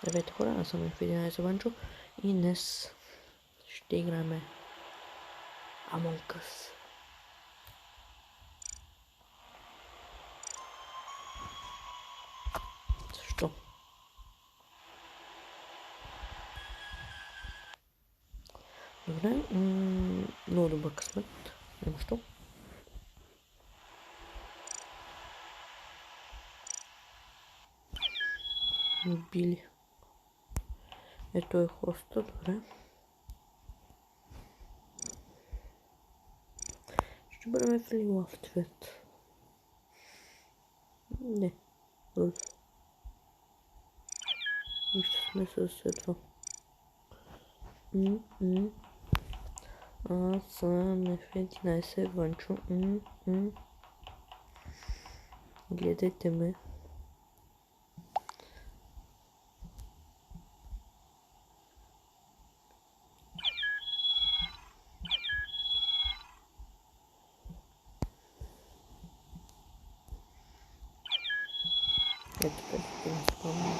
Здравейте хора, аз съм в 11 Ванчо и днес ще играем Among Us. Защо? Добре, много добър късмет, няма що. Били. Ето е хоста, добре. Ще бъдем в лилав цвет. Не, роз. И ще сме с това. Аз съм F11 Ванчо. Гледайте ме. Ето така ще спомня.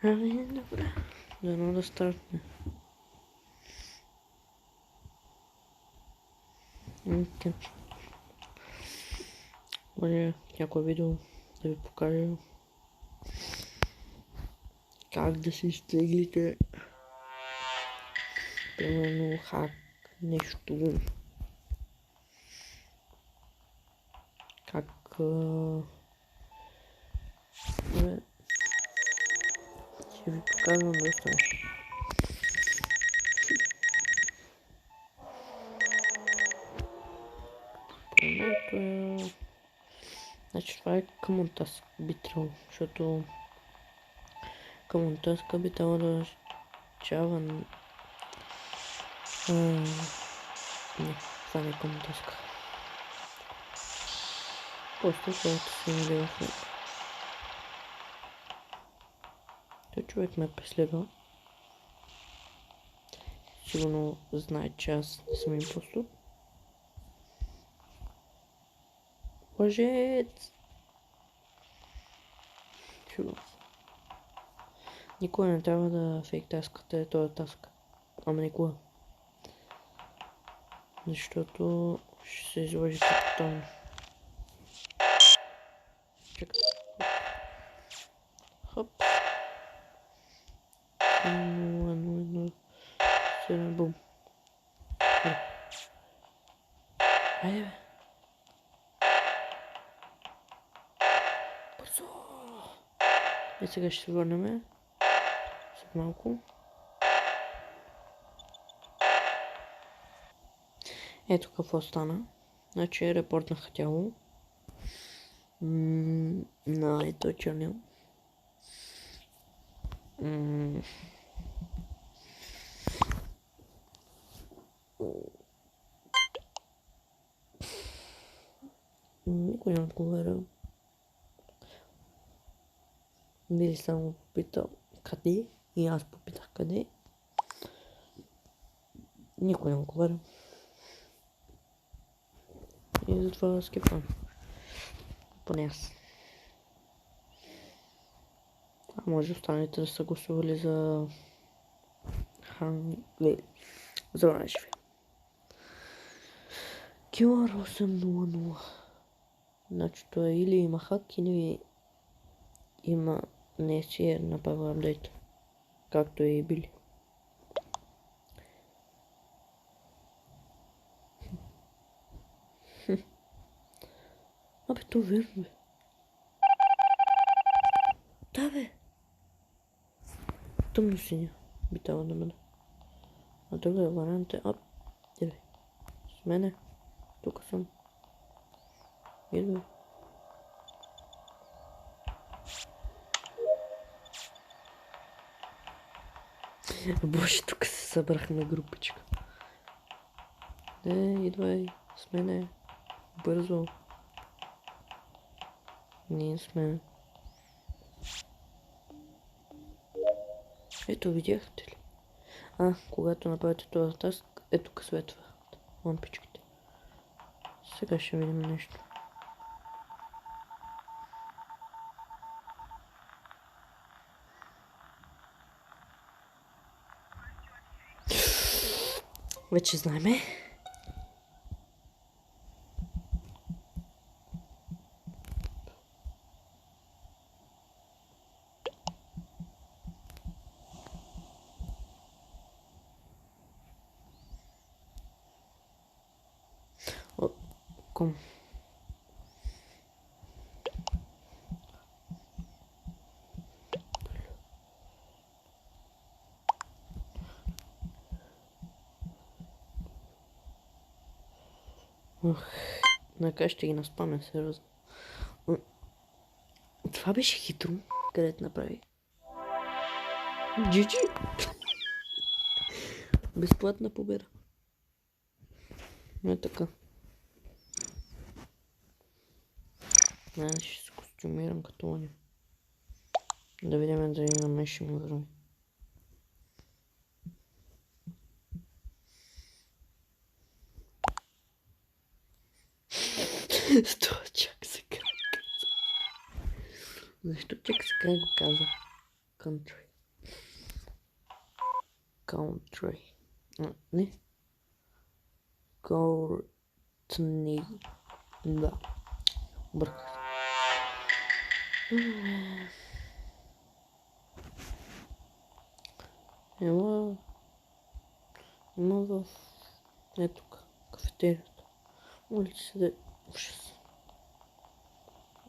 Ами, добре. Дано да стартне. Може някое видео да ви покажа как да си изтеглите примерно хак нещо, как ще ви показвам доста неща. Значи това е Common Task би трябвало, защото Common Task би трябвало да означава... Не, това не е Common Task. Просто хората се намали в него. Той човек ме преследва. Сигурно знае, че аз не съм импостор. Лъжец! Сигурно. Никога не трябва да фейк таскате този таск. Ама никога. Защото ще се излъжите тотално. Чакай. Хоп. 0, 7, бум. Айде бе. Бързо. И сега ще се върнем. След малко. Ето какво стана. Значи репортнаха тяло. На ето е чернил. Никой не отговаря. Били само попитал къде и аз попитах къде. Никой не отговаря. И затова скипвам. Поне аз. А може останалите да са гласували за за оранжеви. Килър 800. Значи това или има хак, или има не си е направил апдейт. Както и били. Абе, то верно бе. Да бе. Тъмно синя би трябвало да бъде. А другия вариант е иде. С мене. Тук съм. Идва. Боже, тук се събрахме групичка. Не, идвай. С мене. Бързо. Ние сме. Ето, видяхте ли? Когато направите този таск, ето късветва лампичките. Сега ще видим нещо. Вече знаеме. Ком. Накрая ще ги наспаме, сериозно. Това беше хитро, където направи. Джиджи! Безплатна победа. Не така. Ще се костюмирам като оня. Да видим дали на мен ще му върви. Защо чак се край каза? Защо чак се край го каза? Country. Country. Не. Courtney. Да. Бърках. Има в... Не тук. Кафетерията. Улица да... Ужас.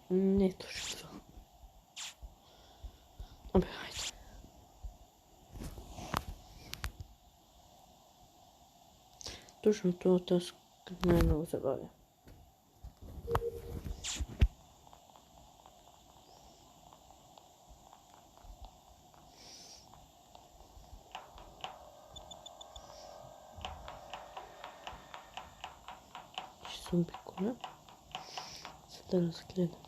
Не точно това. Абе, хайде. Точно това таск най-много забавя. Ще съм пиколя, за да разгледам.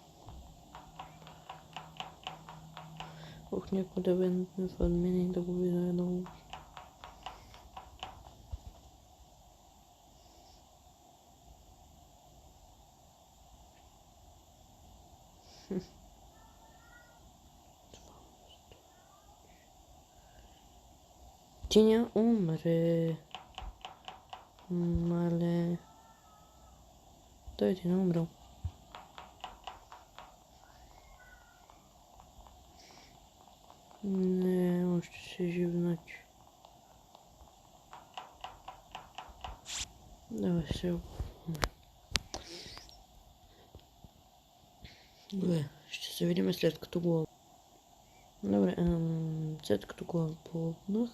Ох, някой да бе в мен и да го видя едно. Тиня умре. Мале. Той ти не умрал. Не, още си жив, значи. Давай се. Добре, ще се видим след като го... Добре, след като го попнах,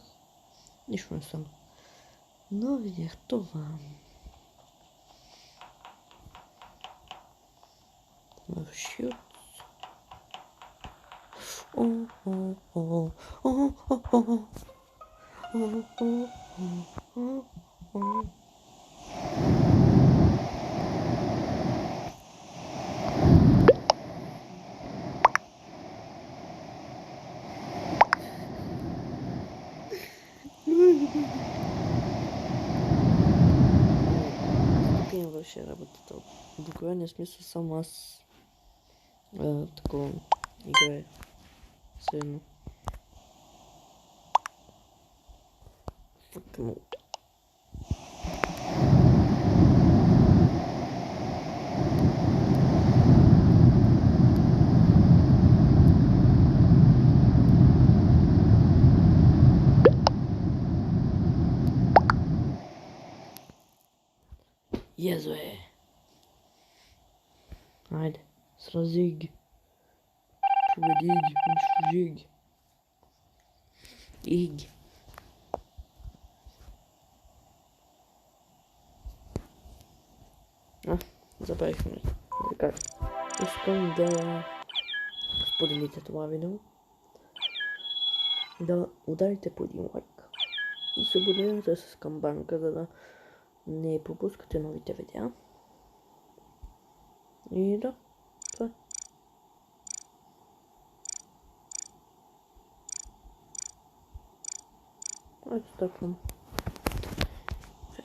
нищо не стана. Но видях това. В шют. Тук им върши работата. В буквалния смисъл само аз такова играе. Все едно. Fuck no. Езо е. Айде, срази ги. Победи ги, унищожи ги. Иги. Забравихме. Така. Искам да споделите това видео. Да ударите по един лайк. И се абонирайте с камбанка, за да не пропускате новите видеа. И да, това е. Ето стъпвам.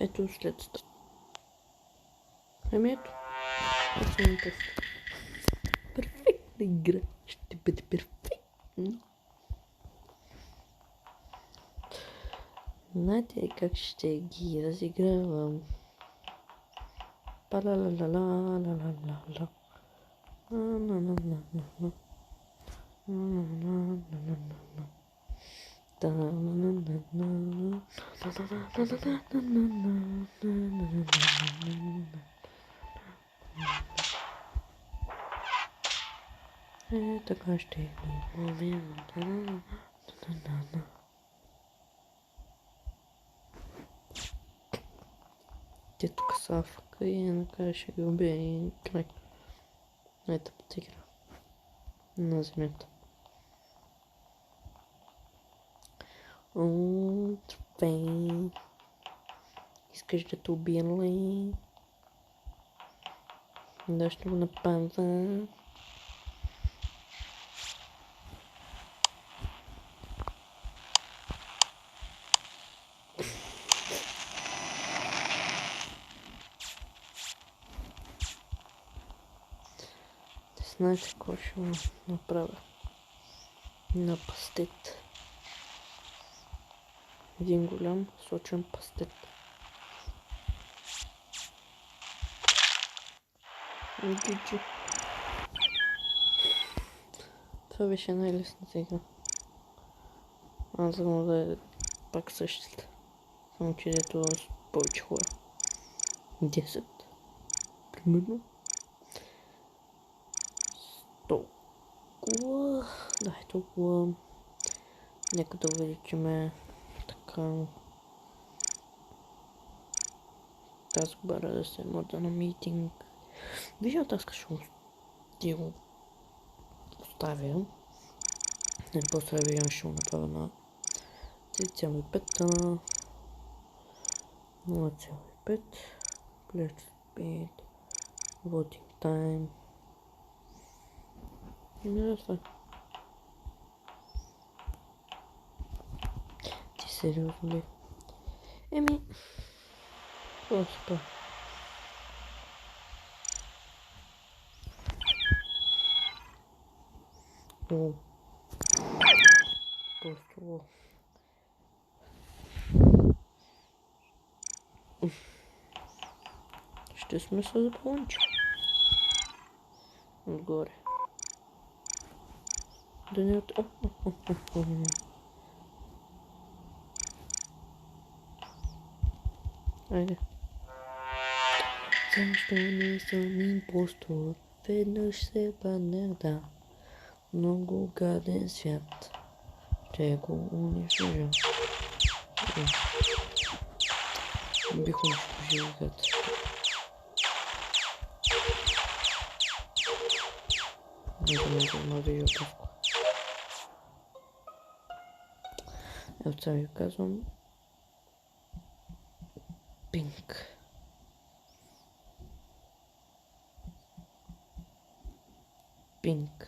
Ето след стъп. Еми ето. Ето ми тест. Перфектна игра. Ще бъде перфектно. Знаете ли как ще ги разигравам? Па-ла-ла-ла-ла-ла-ла-ла-ла. На-на-на-на-на-на. На-на-на-на-на-на. Та-на-на-на-на-на. Така ще ги ловим. Те тук са афъка и накрая ще ги убия и край. Ето тигра. На земята. Тръпей. Искаш да те убия ли? Да, ще го напада. Знаете какво ще направя? На пастет. Един голям сочен пастет. GG. Това беше най-лесната игра. Аз знам да е пак същата. Само че дето с повече хора. 10. Примерно. Толкова. Да, е толкова. Нека да увеличиме така. Тази бара да се мода на митинг. Виждал таска ще го оставя. И после видео ще го направя на 3,5 0,5 Play Speed Voting Time. И не това. Ти сериозно ли? Еми, просто. О. Просто. Ще сме се заполнчили. Отгоре. Да не от... Айде. Защо не съм импостор? Веднъж се паднах, да. Много гаден свят. Ще го унищожа. Бих унищожил играта. Не да ютовко. Ето сега ви казвам. Пинк. Пинк.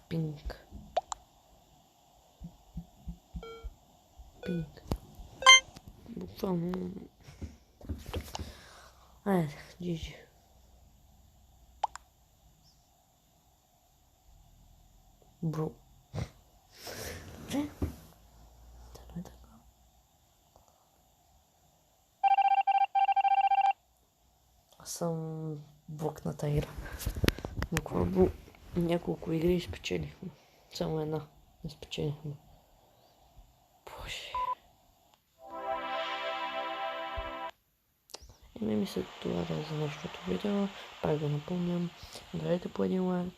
Пинк. Пинк. Буквално. Айде, GG. Бро. Аз съм блокната игра. Буквално няколко игри спечелихме. Само една не спечелихме. Боже. И ми мисля това да е за нашото видео. Пак да напомням. Дайте по един лайк.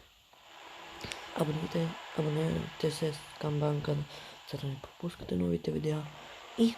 Абонирайте се с камбанка, за да не пропускате новите видеа. И